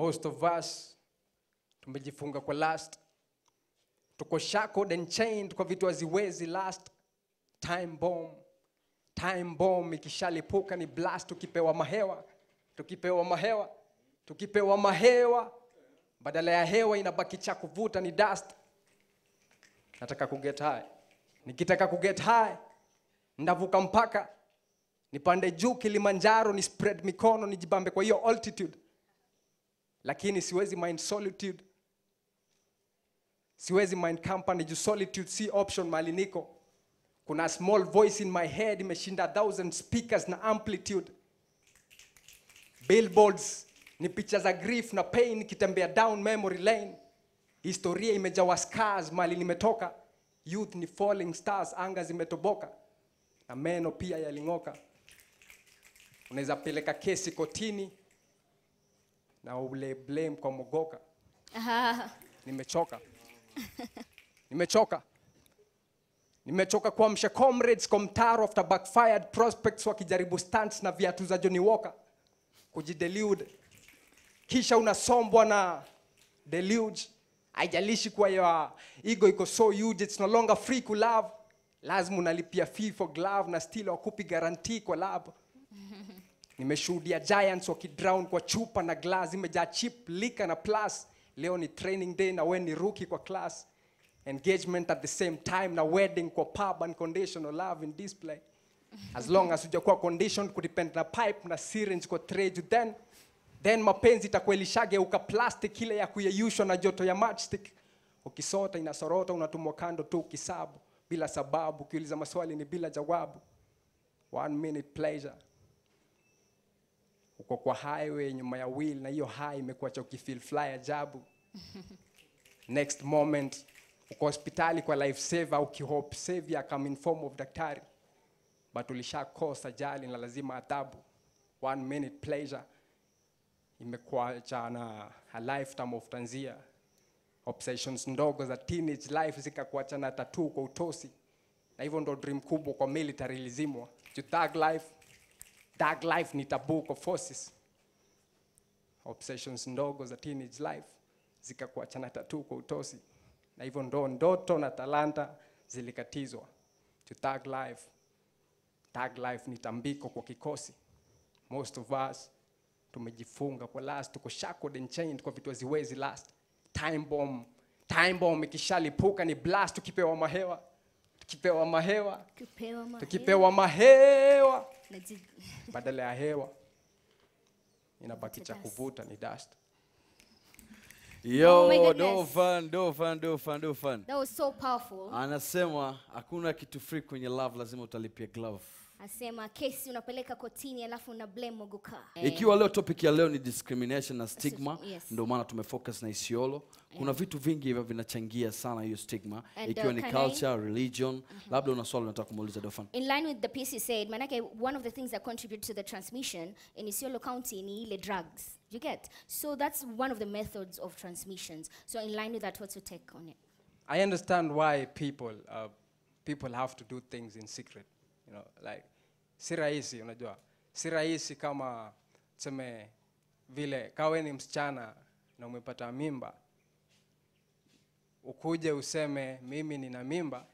Most of us tumejifunga kwa last. Tuko shackled and chained kwa vitu haziwezi last. Time bomb. Time bomb ikishalipuka ni blast. Tukipewa mahewa. Tukipewa mahewa. Tukipewa mahewa. Badala ya hewa inabaki cha kuvuta ni dust. Nataka kuget high. Nikitaka kuget high, ndavuka mpaka. Nipande juu Kilimanjaro, ni spread mikono, nijibambe kwa hiyo altitude. Lakini siwezi mind solitude. Siwezi mind company, juu solitude si option mali niko. Kuna small voice in my head, imeshinda 1,000 speakers na amplitude. Billboards, ni picha za grief na pain, nikitembea down memory lane. Historia imejawa scars mali nimetoka. Youth ni falling stars, anga zimetoboka. Na meno pia yalingoka. Unaweza peleka kesi kotini na ule blame kwa mogoka. Nimechoka. Nimechoka. Nimechoka kuamsha comrades kwa mtaro after backfired prospects wakijaribu stunts na viatu za Johnny Walker. Kujidelude. Kisha unasombwa na deluge. Haijalishi kwa ya ego iko so huge, it's no longer free to love. Lazima unalipia fee for glove na still wakupi guarantee kwa lab. Nimeshuhudia giants wakidrown kwa chupa na glass, imejaa chip, liquor na plus. Leo ni training day na we ni rookie kwa class. Engagement at the same time na wedding kwa pub, unconditional love in display. As long as hujakuwa conditioned kudepend na pipe na syringe kwa trade, then mapenzi itakuelishage uka plastic ile ya kuyeyushwa na joto ya matchstick. Ukisota inasorota, unatumwa kando tu kisabu bila sababu, ukiuliza maswali ni bila jawabu. 1 minute pleasure. Uko kwa highway nyuma ya wheel na hiyo high imekuacha ukifeel fly ajabu. Next moment uko hospitali kwa life saver, ukihope savior come in form of daktari. But ulishakosa ajali na lazima adhabu. 1 minute pleasure imekuacha na a lifetime of tanzia. Obsessions ndogo za teenage life zikakuacha na tattoo kwa utosi. Na hivyo ndo dream kubwa kwa military lizimwa. Thug life ni taboo kwa forces. Obsessions ndogo za teenage life zikakuacha na tattoo kwa utosi. Na hivyo ndo ndoto na talanta zilikatizwa. Thug life ni tambiko kwa kikosi. Most of us tumejifunga kwa last, tuko shackled and chained kwa vitu haziwezi last. Time bomb ikishalipuka ni blast. Tukipewa mahewa. Badala ya hewa inabaki cha kuvuta ni dust. Yo, Oh do fun. That was so powerful. Anasema hakuna kitu free kwenye love, lazima utalipia glove. Asema kesi unapeleka kotini alafu una blame mogoka. Ikiwa leo topic ya leo ni discrimination na stigma, Yes. ndio maana tumefocus na Isiolo. Kuna vitu vingi hivyo vinachangia sana hiyo stigma. And, Ikiwa ni culture, religion, labda una swali unataka kumuuliza Dofan. In line with the piece you said, manake one of the things that contribute to the transmission in Isiolo County ni ile drugs. You get? So that's one of the methods of transmissions. So in line with that, what's your take on it? I understand why people have to do things in secret. You know, like si rahisi, unajua. Si rahisi kama tuseme vile kawe ni msichana na umepata mimba. Ukuje useme mimi nina mimba,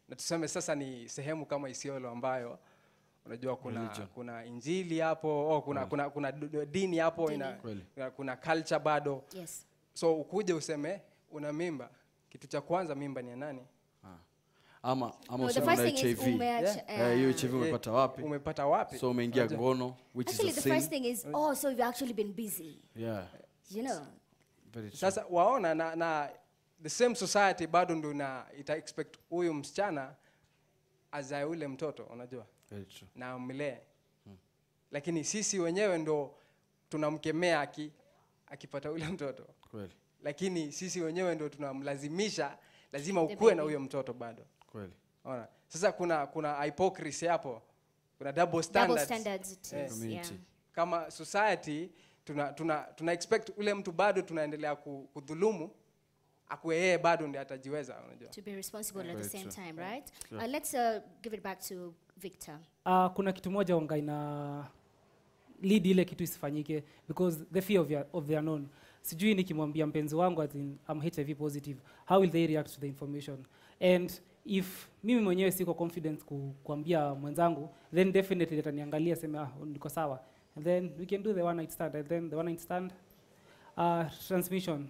na tuseme sasa ni sehemu kama Isiolo ambayo unajua kuna injili hapo, kuna dini hapo, kuna culture bado. Yes. So ukuje useme una mimba, kitu cha kwanza mimba ni ya nani? Ama No, the first thing is hiyo HIV umepata wapi? So umeingia ngono, which actually is a the sin. first thing is, oh, so you've actually been busy. Yeah. You know. Very true. Sasa waona na the same society bado ndo ita expect huyu msichana azae ule mtoto, unajua. Very true. Na mlee. Lakini sisi wenyewe ndo tunamkemea akipata ule mtoto. Kweli. Lakini sisi wenyewe ndo tunamlazimisha lazima ukue na huyo mtoto bado. Kweli. Ona. Sasa kuna hypocrisy hapo. Kuna double standards. Double standards. Yeah. Kama society tuna expect ule mtu bado tunaendelea kudhulumu, akue yeye bado ndiye atajiweza, unajua. To be responsible at the same time, right? Let's give it back to Victor. Kuna kitu moja wanga ina lead ile kitu isifanyike because the fear of the unknown. sijui nikimwambia mpenzi wangu ati I'm HIV positive, how will they react to the information? And if mimi mwenyewe siko confident kuambia mwenzangu, then definitely ataniangalia sema niko sawa, and then we can do the one night stand, and then the one night stand transmission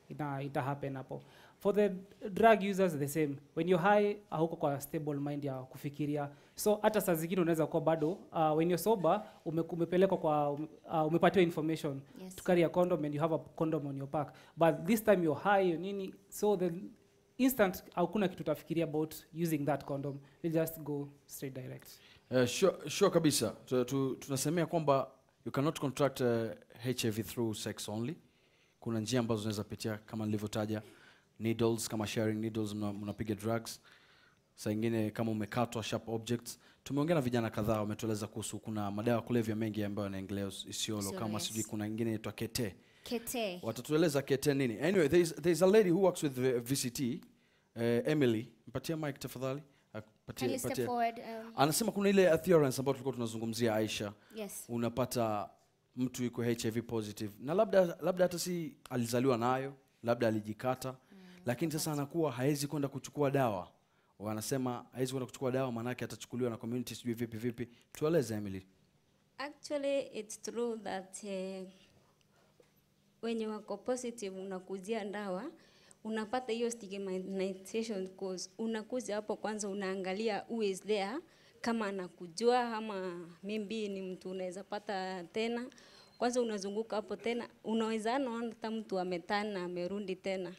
ita happen hapo. For the drug users the same. When you're high, hauko kwa stable mind ya kufikiria. So hata saa zingine unaweza kuwa bado when you're sober umepelekwa kwa umepatiwa information to carry a condom and you have a condom on your pack. But this time you're high nini, so the instant hakuna kitu utafikiria about using that condom. You just go straight direct. Sure kabisa. Tunasemea kwamba you cannot contract HIV through sex only. Kuna njia ambazo unaweza pitia kama nilivyotaja, needles, kama sharing needles, mnapiga drugs. Saa ingine kama umekatwa sharp objects. Tumeongea na vijana kadhaa wametueleza kuhusu kuna madawa kulevya mengi ambayo yanaendelea Isiolo, kama sijui kuna ingine inaitwa kete. Kete. Watatueleza kete nini. Anyway, there's a lady who works with the VCT, Emily. Mpatia mic tafadhali. Step forward. Anasema kuna ile adherence ambayo tulikuwa tunazungumzia Aisha. Yes. Unapata mtu yuko HIV positive na labda hata si alizaliwa nayo, labda alijikata, lakini sasa anakuwa haezi kwenda kuchukua dawa. Wanasema haezi kwenda kuchukua dawa maana yake atachukuliwa na community sijui vipi. Tueleze Emily. Actually it's true that when you are positive unakuzia dawa, unapata hiyo stigmatization cause unakuja hapo kwanza unaangalia who is there, kama anakujua ama maybe ni mtu unaweza pata tena. Kwanza unazunguka hapo tena unaweza anaona hata mtu ametana amerundi tena.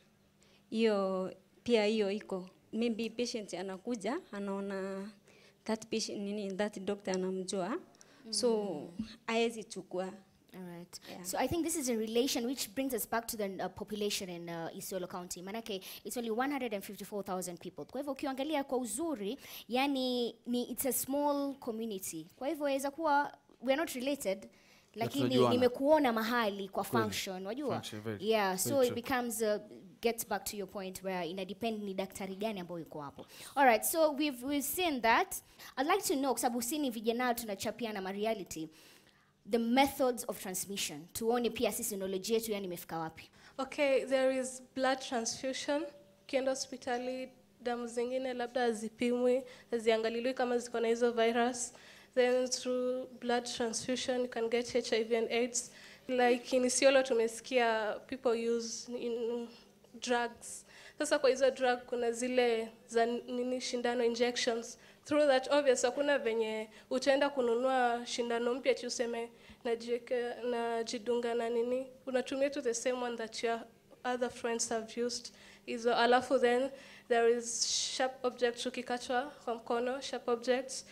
Hiyo pia hiyo iko. Maybe patient anakuja anaona that patient that doctor anamjua. So haezi chukua. All right. Yeah. So I think this is a relation which brings us back to the population in Isiolo County. Manake it's only 154,000 people. Kwa hivyo ukiangalia kwa uzuri, yani it's a small community. Kwa hivyo inaweza kuwa we are not related, lakini nimekuona mahali kwa function, wajua? Yeah, so it becomes gets back to your point where ina depend ni daktari gani ambaye yuko hapo. All right, so we've seen that. I'd like to know kwa sababu sisi vijana tunachapiana ma reality, the methods of transmission. Tuone pia sisi knowledge yetu yani imefika wapi. Okay, there is blood transfusion. Ukienda hospitali damu zingine labda hazipimwi, haziangaliliwi kama ziko na hizo virus. Then through blood transfusion you can get HIV and AIDS. Like in Isiolo tumesikia people use drugs. Sasa kwa hizo drug kuna zile za shindano injections. Through that obvious hakuna venye utaenda kununua shindano mpya ati useme najidunga na nini. Unatumia to the same one that your other friends have used. Izo alafu then there is sharp objects ukikatwa kwa mkono, sharp objects.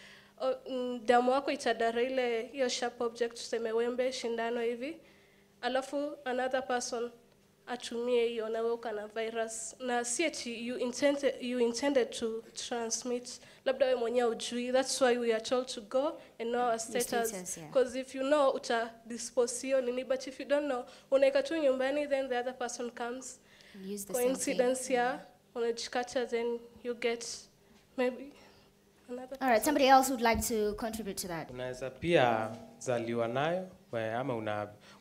Damu wako itadara ile hiyo sharp object tuseme wembe shindano hivi. Alafu another person atumie hiyo na wewe uko na virus. Na si ati you intended to transmit. Labda wewe mwenyewe ujui. That's why we are told to go and know our status. Because if you know uta dispose hiyo nini, but if you don't know unaika tu nyumbani, then the other person comes. Use the coincidence here, unajikata, then you get maybe another. All right, somebody else would like to contribute to that. Unaweza pia zaliwa nayo ama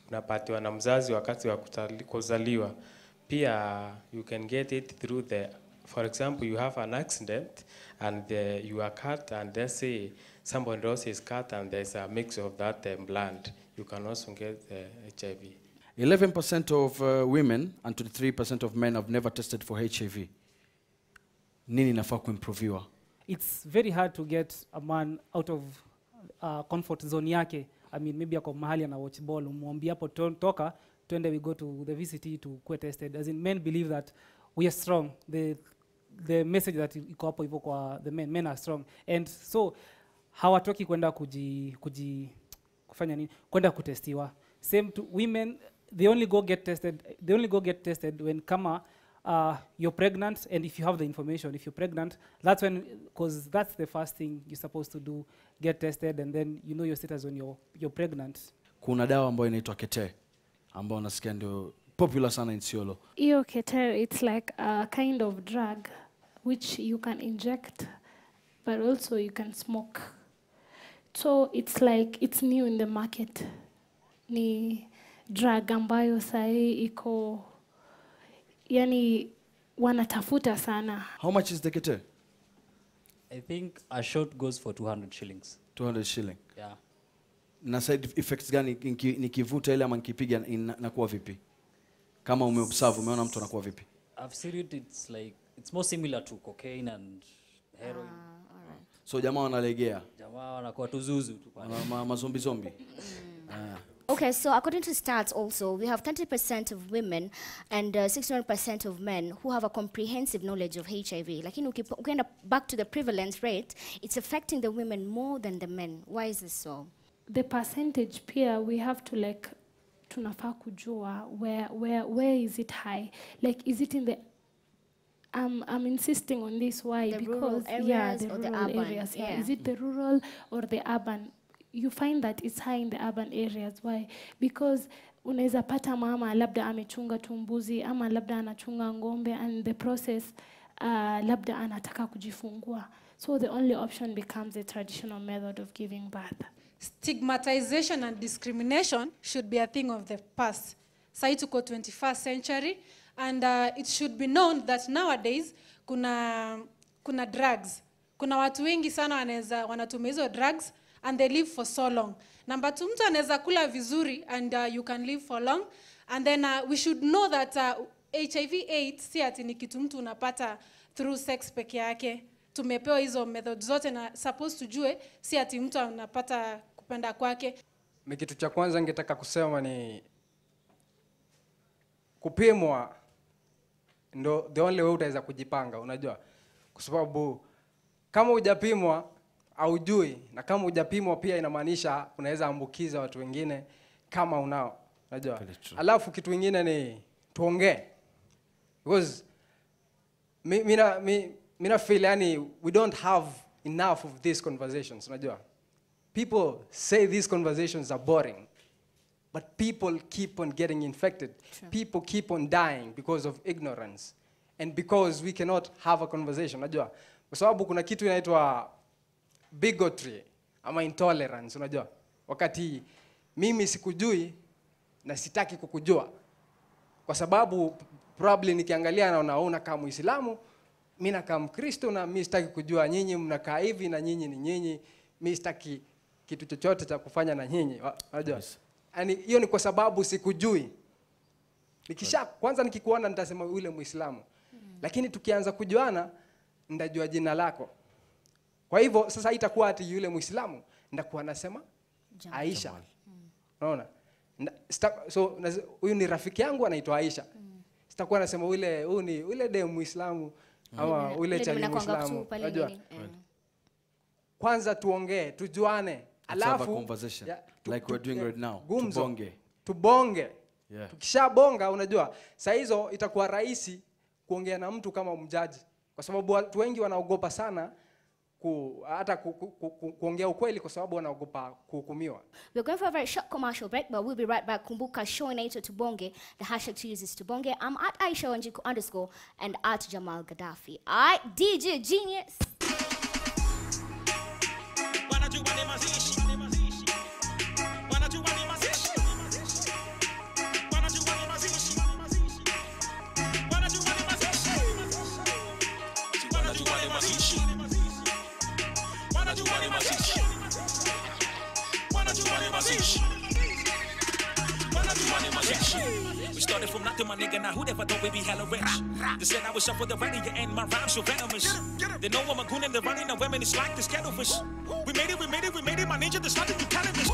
unapatiwa na mzazi wakati wa kuzaliwa. Pia you can get it through for example, you have an accident and you are cut, and let's say somebody else is cut and there's a mix of that blood. You can also get HIV. 11% of women and 23% of men have never tested for HIV. Nini nafaa kuimproviwa? It's very hard to get a man out of comfort zone yake. I mean, maybe ako mahali ana watch ball, umwambie hapo toka, twende we go to the VCT to get tested. As in, men believe that we are strong. The message that iko hapo hivyo kwa the men are strong. And so hawatoki kwenda kufanya nini? Kwenda kutestiwa. Same to women, they only go get tested when kama you're pregnant, and if you have the information, if you're pregnant, that's when, because that's the first thing you're supposed to do, get tested, and then you know your status when you're pregnant. Kuna dawa ambayo inaitwa kete ambayo nasikia ndio popular sana in Isiolo. Iyo kete, it's like a kind of drug which you can inject, but also you can smoke. So it's like it's new in the market. Ni drug ambayo sahi iko yani wanatafuta sana. How much is the kete? I think a shot goes for 200 shillings. 200 shilling. Yeah. Na side effects gani nikivuta ile ama nikipiga inakuwa vipi? Kama umeobserve umeona mtu anakuwa vipi? I've seen it, it's more similar to cocaine and heroin. So jamaa wanalegea. Jamaa wanakuwa tuzuzu tu pale. Mazombi zombi. Okay, so according to stats also, we have 30% of women and 61% of men who have a comprehensive knowledge of HIV. Lakini ukienda back to the prevalence rate, it's affecting the women more than the men. Why is this so? The percentage pia we have to like tunafaa kujua where is it high? Like is it in the I'm insisting on this. Why? The because rural areas yeah, the or the rural urban? areas. Yeah. Yeah. Is it the rural or the urban? You find that it's high in the urban areas. Why? Because unaweza pata mama labda amechunga tumbuzi ama labda anachunga ngombe, and the process labda anataka kujifungua. So the only option becomes the traditional method of giving birth. Stigmatization and discrimination should be a thing of the past. Sai tuko 21st century, and it should be known that nowadays kuna drugs. Kuna watu wengi sana wanatumia hizo drugs and they live for so long. Number 2, mtu anaweza kula vizuri and you can live for long. And then we should know that HIV/AIDS si ati ni kitu mtu unapata through sex peke yake. Tumepewa hizo methods zote na supposed tujue si ati mtu anapata kupenda kwake. Kitu cha kwanza ningetaka kusema ni kupimwa ndo the only way utaweza kujipanga, unajua? Kwa sababu kama hujapimwa haujui, na kama hujapimwa pia inamaanisha unaweza ambukiza watu wengine kama unao, unajua? Alafu kitu kingine ni tuongee. Because mina feel yani we don't have enough of these conversations, unajua? People say these conversations are boring, but people keep on getting infected. True. People keep on dying because of ignorance and because we cannot have a conversation, unajua? Kwa sababu kuna kitu inaitwa bigotry ama intolerance, unajua? Wakati mimi sikujui na sitaki kukujua, kwa sababu probably nikiangalia na unaona kama Muislamu, mimi na kama Mkristo, na mimi sitaki kujua nyinyi mnakaa hivi na nyinyi ni nyinyi, mimi sitaki kitu chochote cha kufanya na nyinyi, unajua? Yaani hiyo ni kwa sababu sikujui. Kwanza nikikuona nitasema yule Muislamu. Lakini tukianza kujuana ndajua jina lako. Kwa hivyo sasa itakuwa ati yule Muislamu ndakuwa nasema Aisha. Unaona? So huyu ni rafiki yangu anaitwa Aisha. Sitakuwa nasema ule dem Muislamu ama ule chali Muislamu. Unajua? Kwanza tuongee, tujuane. Alafu conversation like we're doing right now. Tubonge. Yeah. Tukishabonga, unajua, saa hizo itakuwa rahisi kuongea na mtu kama mjaji, kwa sababu watu wengi wanaogopa sana hata kuongea ukweli kwa sababu wanaogopa kuhukumiwa. We're going for a very short commercial break, but we'll be right back. Kumbuka show inaitwa Tubonge. The hashtag to use is Tubonge. I'm at Aisha Wanjiku _ and at Jamal Gaddafi. DJ Genius. We started from nothing, my nigga. Now who never thought we'd be hella rich? They said I was up for the ready and my rhymes so venomous. They know I'm a goon and they're running the women. It's like this kettlefish. We made it, my ninja. There's nothing to cannabis.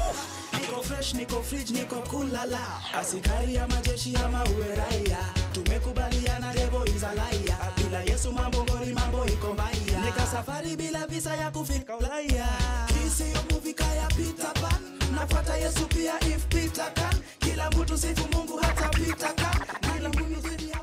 Niko fresh, niko fridge, niko kulala. Asikari ya majeshi ama uwe raia. Tumekubaliana revo is a liar. Bila Yesu mambo ngori, mambo iko mbaya. Nika safari bila visa ya kufika Ulaya. Kisi yo movie kaya Peter Pan. Nafuata Yesu pia if Peter can. Kila mtu sifu Mungu hata Peter can. Kila mtu zidi ya